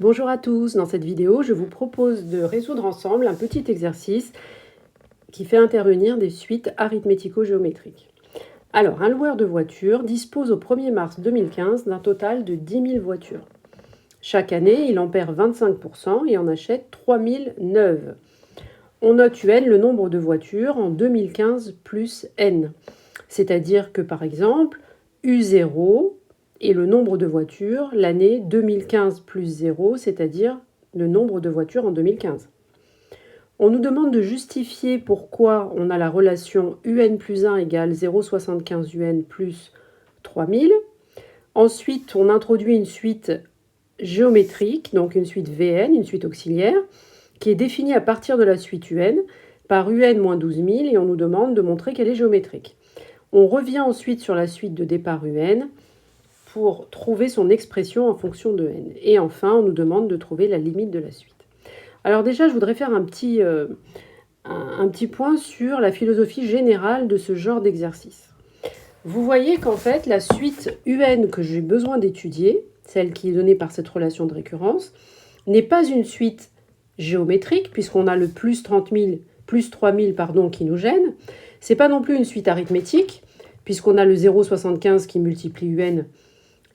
Bonjour à tous, dans cette vidéo, je vous propose de résoudre ensemble un petit exercice qui fait intervenir des suites arithmético-géométriques. Alors, un loueur de voitures dispose au 1er mars 2015 d'un total de 10 000 voitures. Chaque année, il en perd 25% et en achète 3 000 neuves. On note UN le nombre de voitures en 2015 plus N. C'est-à-dire que, par exemple, U0 est le nombre de voitures l'année 2015 plus 0, c'est-à-dire le nombre de voitures en 2015. On nous demande de justifier pourquoi on a la relation UN plus 1 égale 0,75 UN plus 3000. Ensuite, on introduit une suite géométrique, donc une suite VN, une suite auxiliaire, qui est définie à partir de la suite UN par UN moins 12 000 et on nous demande de montrer qu'elle est géométrique. On revient ensuite sur la suite de départ UN pour trouver son expression en fonction de n. Et enfin, on nous demande de trouver la limite de la suite. Alors déjà, je voudrais faire un petit point sur la philosophie générale de ce genre d'exercice. Vous voyez qu'en fait, la suite UN que j'ai besoin d'étudier, celle qui est donnée par cette relation de récurrence, n'est pas une suite géométrique, puisqu'on a le plus 30 000, plus 3000 qui nous gêne. C'est pas non plus une suite arithmétique, puisqu'on a le 0,75 qui multiplie UN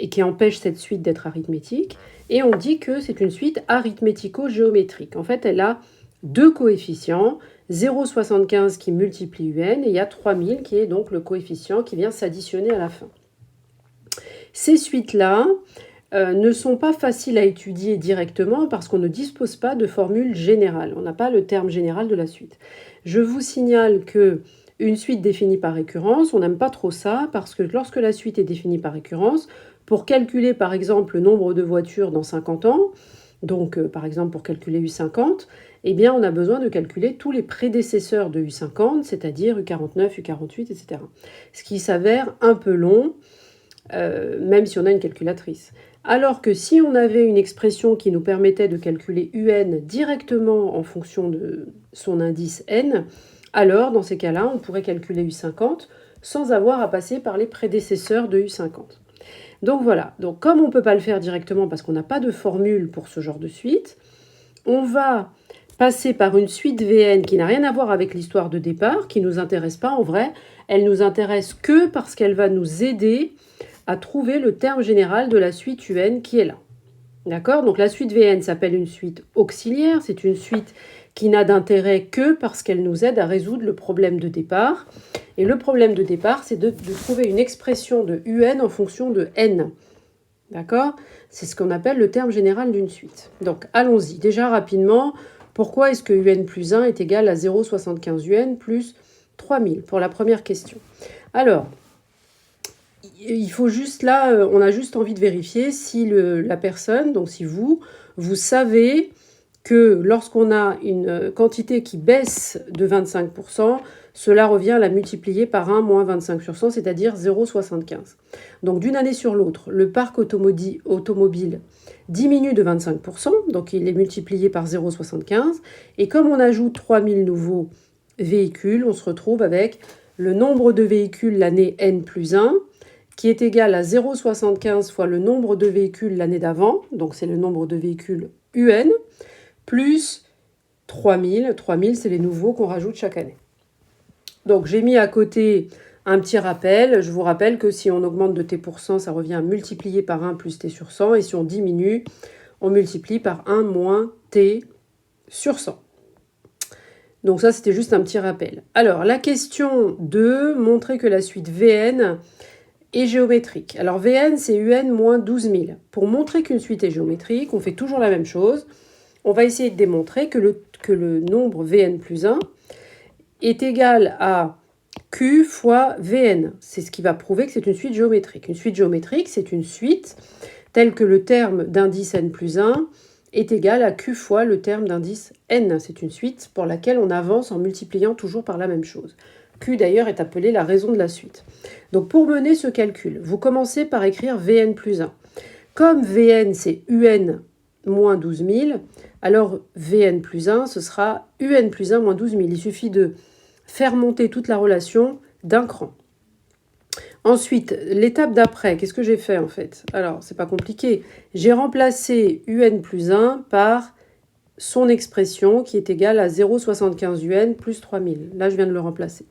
et qui empêche cette suite d'être arithmétique. Et on dit que c'est une suite arithmético-géométrique. En fait, elle a deux coefficients, 0,75 qui multiplie UN, et il y a 3000 qui est donc le coefficient qui vient s'additionner à la fin. Ces suites-là ne sont pas faciles à étudier directement parce qu'on ne dispose pas de formule générale. On n'a pas le terme général de la suite. Je vous signale que une suite définie par récurrence, on n'aime pas trop ça parce que lorsque la suite est définie par récurrence, pour calculer par exemple le nombre de voitures dans 50 ans, donc par exemple pour calculer U50, eh bien on a besoin de calculer tous les prédécesseurs de U50, c'est-à-dire U49, U48, etc. Ce qui s'avère un peu long, même si on a une calculatrice. Alors que si on avait une expression qui nous permettait de calculer UN directement en fonction de son indice N, alors dans ces cas-là, on pourrait calculer U50 sans avoir à passer par les prédécesseurs de U50. Donc voilà, donc comme on ne peut pas le faire directement parce qu'on n'a pas de formule pour ce genre de suite, on va passer par une suite VN qui n'a rien à voir avec l'histoire de départ, qui ne nous intéresse pas en vrai, elle nous intéresse que parce qu'elle va nous aider à trouver le terme général de la suite UN qui est là. D'accord? Donc la suite VN s'appelle une suite auxiliaire, c'est une suite qui n'a d'intérêt que parce qu'elle nous aide à résoudre le problème de départ. Et le problème de départ, c'est de trouver une expression de UN en fonction de N. D'accord? C'est ce qu'on appelle le terme général d'une suite. Donc allons-y. Déjà rapidement, pourquoi est-ce que UN plus 1 est égal à 0,75 UN plus 3000 pour la première question? Alors, il faut juste là, on a juste envie de vérifier si la personne, donc si vous savez que lorsqu'on a une quantité qui baisse de 25%, cela revient à la multiplier par 1 moins 25%, c'est-à-dire 0,75. Donc d'une année sur l'autre, le parc automobile diminue de 25%, donc il est multiplié par 0,75. Et comme on ajoute 3000 nouveaux véhicules, on se retrouve avec le nombre de véhicules l'année N plus 1, qui est égal à 0,75 fois le nombre de véhicules l'année d'avant, donc c'est le nombre de véhicules UN, plus 3000. 3000, c'est les nouveaux qu'on rajoute chaque année. Donc j'ai mis à côté un petit rappel. Je vous rappelle que si on augmente de t%, ça revient à multiplier par 1 plus t sur 100. Et si on diminue, on multiplie par 1 moins t sur 100. Donc ça, c'était juste un petit rappel. Alors, la question 2, montrer que la suite VN est géométrique. Alors VN, c'est UN moins 12 000. Pour montrer qu'une suite est géométrique, on fait toujours la même chose. On va essayer de démontrer que le nombre Vn plus 1 est égal à Q fois Vn. C'est ce qui va prouver que c'est une suite géométrique. Une suite géométrique, c'est une suite telle que le terme d'indice n plus 1 est égal à Q fois le terme d'indice n. C'est une suite pour laquelle on avance en multipliant toujours par la même chose. Q d'ailleurs est appelé la raison de la suite. Donc pour mener ce calcul, vous commencez par écrire Vn plus 1. Comme Vn c'est UN moins 12 000, alors Vn plus 1, ce sera UN plus 1 moins 12 000. Il suffit de faire monter toute la relation d'un cran. Ensuite, l'étape d'après, qu'est-ce que j'ai fait en fait? Alors, c'est pas compliqué. J'ai remplacé UN plus 1 par son expression qui est égale à 0,75 UN plus 3000. Là, je viens de le remplacer.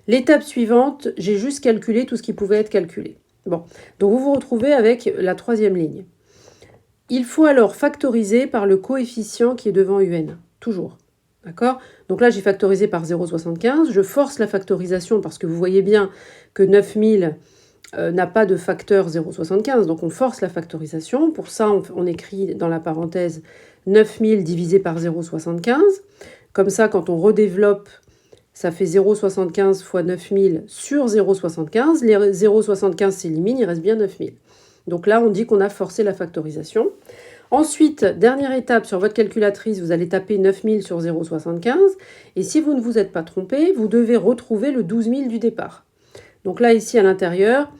L'étape suivante, j'ai juste calculé tout ce qui pouvait être calculé. Bon, donc vous vous retrouvez avec la troisième ligne. Il faut alors factoriser par le coefficient qui est devant UN, toujours. D'accord? Donc là, j'ai factorisé par 0,75. Je force la factorisation parce que vous voyez bien que 9000 n'a pas de facteur 0,75. Donc on force la factorisation. Pour ça, on écrit dans la parenthèse 9000 divisé par 0,75. Comme ça, quand on redéveloppe, ça fait 0,75 fois 9000 sur 0,75. Les 0,75 s'éliminent, il reste bien 9000. Donc là, on dit qu'on a forcé la factorisation. Ensuite, dernière étape, sur votre calculatrice, vous allez taper 9000 sur 0,75. Et si vous ne vous êtes pas trompé, vous devez retrouver le 12000 du départ. Donc là, ici, à l'intérieur,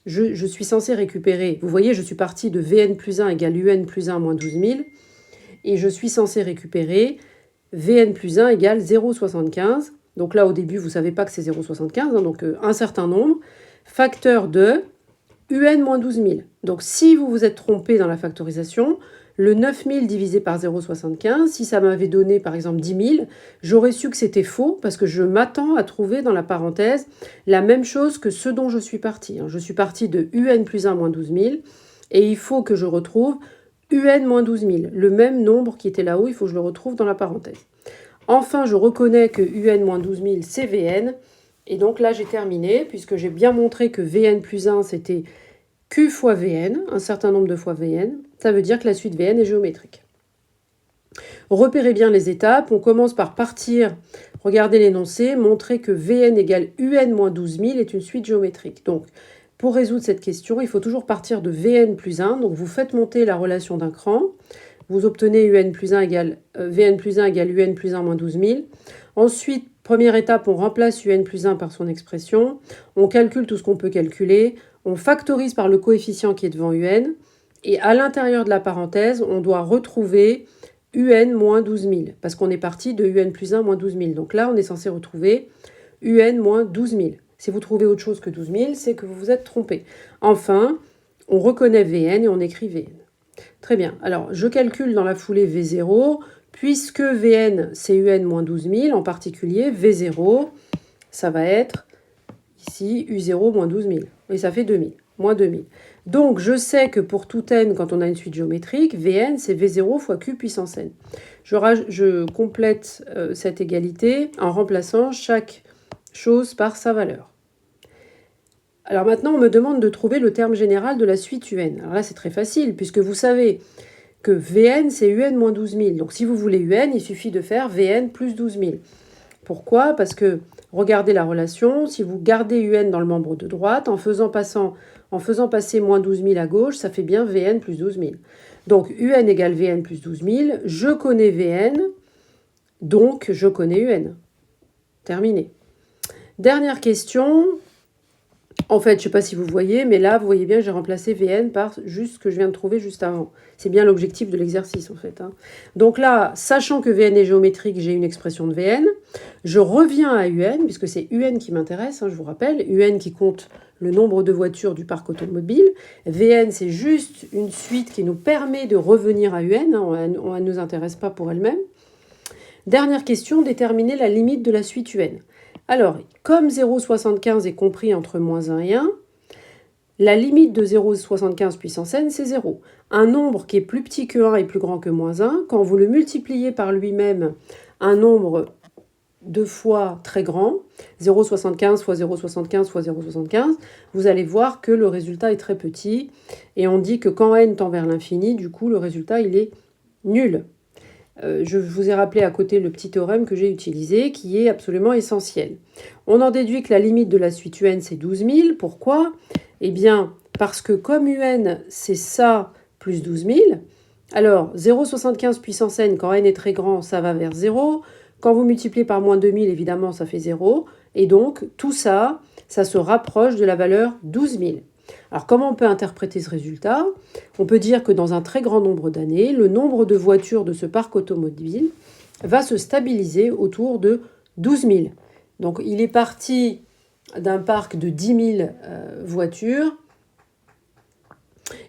je suis censé récupérer... Vous voyez, je suis partie de Vn plus 1 égale Un plus 1 moins 12000. Et je suis censé récupérer Vn plus 1 égale 0,75. Donc là, au début, vous ne savez pas que c'est 0,75. Donc un certain nombre. Facteur de UN moins 12000. Donc si vous vous êtes trompé dans la factorisation, le 9000 divisé par 0,75, si ça m'avait donné par exemple 10 000, j'aurais su que c'était faux parce que je m'attends à trouver dans la parenthèse la même chose que ce dont je suis partie. Je suis partie de UN plus 1 moins 12000 et il faut que je retrouve UN moins 12000. Le même nombre qui était là-haut, il faut que je le retrouve dans la parenthèse. Enfin, je reconnais que UN moins 12000, c'est VN. Et donc là, j'ai terminé, puisque j'ai bien montré que Vn plus 1, c'était Q fois Vn, un certain nombre de fois Vn. Ça veut dire que la suite Vn est géométrique. Repérez bien les étapes. On commence par partir, regarder l'énoncé, montrer que Vn égale Un moins 12000 est une suite géométrique. Donc, pour résoudre cette question, il faut toujours partir de Vn plus 1. Donc, vous faites monter la relation d'un cran. Vous obtenez Vn plus 1 égale Un plus 1 moins 12000. Ensuite, première étape, on remplace UN plus 1 par son expression. On calcule tout ce qu'on peut calculer. On factorise par le coefficient qui est devant UN. Et à l'intérieur de la parenthèse, on doit retrouver UN moins 12000. Parce qu'on est parti de UN plus 1 moins 12000. Donc là, on est censé retrouver UN moins 12000. Si vous trouvez autre chose que 12000, c'est que vous vous êtes trompé. Enfin, on reconnaît Vn et on écrit Vn. Très bien. Alors, je calcule dans la foulée V0. Puisque Vn, c'est Un moins 12000, en particulier, V0, ça va être ici U0 moins 12000. Et ça fait 2000, moins 2000. Donc, je sais que pour tout n, quand on a une suite géométrique, Vn, c'est V0 fois Q puissance n. Je complète cette égalité en remplaçant chaque chose par sa valeur. Alors maintenant, on me demande de trouver le terme général de la suite Un. Alors là, c'est très facile, puisque vous savez que Vn, c'est Un moins 12000. Donc si vous voulez Un, il suffit de faire Vn plus 12000. Pourquoi? Parce que, regardez la relation, si vous gardez Un dans le membre de droite, en faisant passer moins 12000 à gauche, ça fait bien Vn plus 12000. Donc Un égale Vn plus 12000, je connais Vn, donc je connais Un. Terminé. Dernière question. En fait, je ne sais pas si vous voyez, mais là, vous voyez bien que j'ai remplacé Vn par juste ce que je viens de trouver juste avant. C'est bien l'objectif de l'exercice, en fait. Donc là, sachant que Vn est géométrique, j'ai une expression de Vn. Je reviens à Un, puisque c'est Un qui m'intéresse, je vous rappelle. Un qui compte le nombre de voitures du parc automobile. Vn, c'est juste une suite qui nous permet de revenir à Un. On ne nous intéresse pas pour elle-même. Dernière question, déterminer la limite de la suite Un. Alors, comme 0,75 est compris entre moins 1 et 1, la limite de 0,75 puissance n, c'est 0. Un nombre qui est plus petit que 1 et plus grand que moins 1, quand vous le multipliez par lui-même un nombre de fois très grand, 0,75 fois 0,75 fois 0,75, vous allez voir que le résultat est très petit. Et on dit que quand n tend vers l'infini, du coup, le résultat, il est nul. Je vous ai rappelé à côté le petit théorème que j'ai utilisé, qui est absolument essentiel. On en déduit que la limite de la suite UN, c'est 12000. Pourquoi? Eh bien, parce que comme UN, c'est ça plus 12000, alors 0,75 puissance n, quand n est très grand, ça va vers 0. Quand vous multipliez par moins 2000, évidemment, ça fait 0. Et donc, tout ça, ça se rapproche de la valeur 12000. Alors, comment on peut interpréter ce résultat? On peut dire que dans un très grand nombre d'années, le nombre de voitures de ce parc automobile va se stabiliser autour de 12 000. Donc, il est parti d'un parc de 10 000 voitures.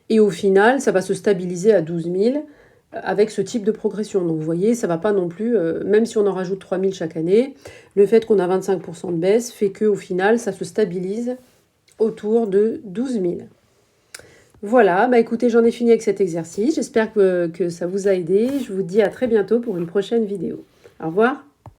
Et au final, ça va se stabiliser à 12 000 avec ce type de progression. Donc vous voyez, ça ne va pas non plus, même si on en rajoute 3 000 chaque année, le fait qu'on a 25% de baisse fait qu'au final, ça se stabilise autour de 12 000. Voilà, bah écoutez, j'en ai fini avec cet exercice. J'espère que ça vous a aidé. Je vous dis à très bientôt pour une prochaine vidéo. Au revoir.